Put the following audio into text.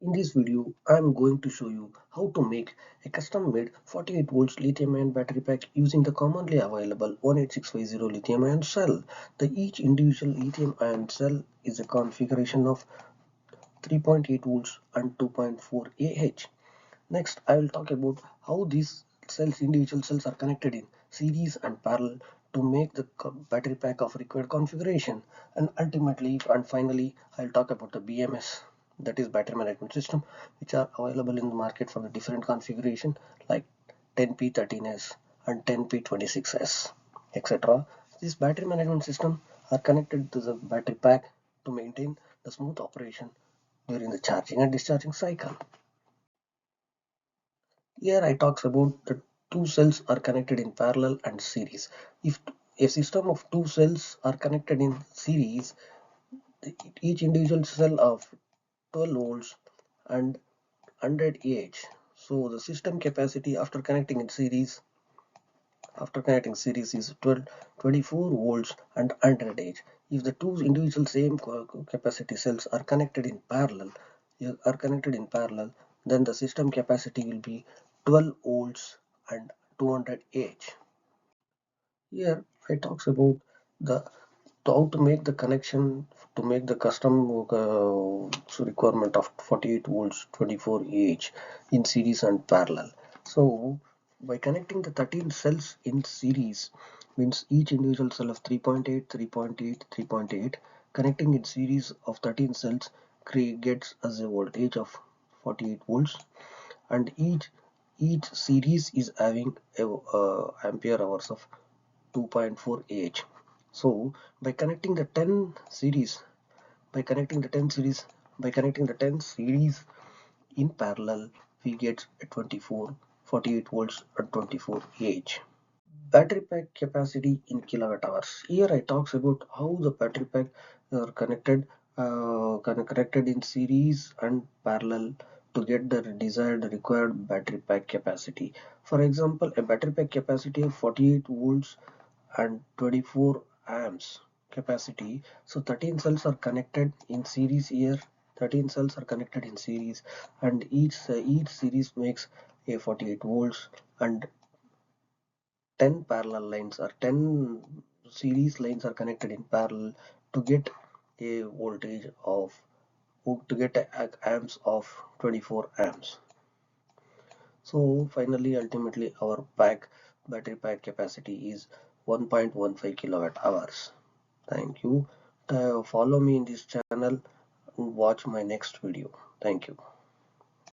In this video, I am going to show you how to make a custom-made 48 volts lithium-ion battery pack using the commonly available 18650 lithium-ion cell. Each individual lithium-ion cell is a configuration of 3.8 volts and 2.4 Ah. Next, I will talk about how these individual cells are connected in series and parallel to make the battery pack of required configuration. And ultimately and finally, I'll talk about the BMS, that is battery management system, which are available in the market for the different configuration like 10P13S and 10P26S, etc. These battery management system are connected to the battery pack to maintain the smooth operation during the charging and discharging cycle. Here I talks about the two cells are connected in parallel and series. If a system of two cells are connected in series, each individual cell of 12 volts and 100 Ah. So the system capacity after connecting series is 24 volts and 100 Ah. If the two individual same capacity cells are connected in parallel, then the system capacity will be 12 volts and 200 Ah. Here I talks about the how to make the connection to make the custom requirement of 48 volts 24 Ah in series and parallel. So by connecting the 13 cells in series means each individual cell of 3.8, 3.8, 3.8 connecting in series of 13 cells gets as a voltage of 48 volts, and each series is having a ampere hours of 2.4 Ah. So by connecting the 10 series, by connecting the 10 series, by connecting the 10 series in parallel, we get a 24, 48 volts and 24 Ah. Battery pack capacity in kilowatt hours. Here I talks about how the battery pack are connected in series and parallel to get the desired required battery pack capacity. For example, a battery pack capacity of 48 volts and 24 amps capacity. So 13 cells are connected in series here. 13 cells are connected in series, and each series makes a 48 volts, and 10 parallel lines or 10 series lines are connected in parallel to get a voltage of to get amps of 24 amps. So finally, ultimately, our battery pack capacity is 1.15 kilowatt hours. Thank you. Follow me in this channel and watch my next video. Thank you.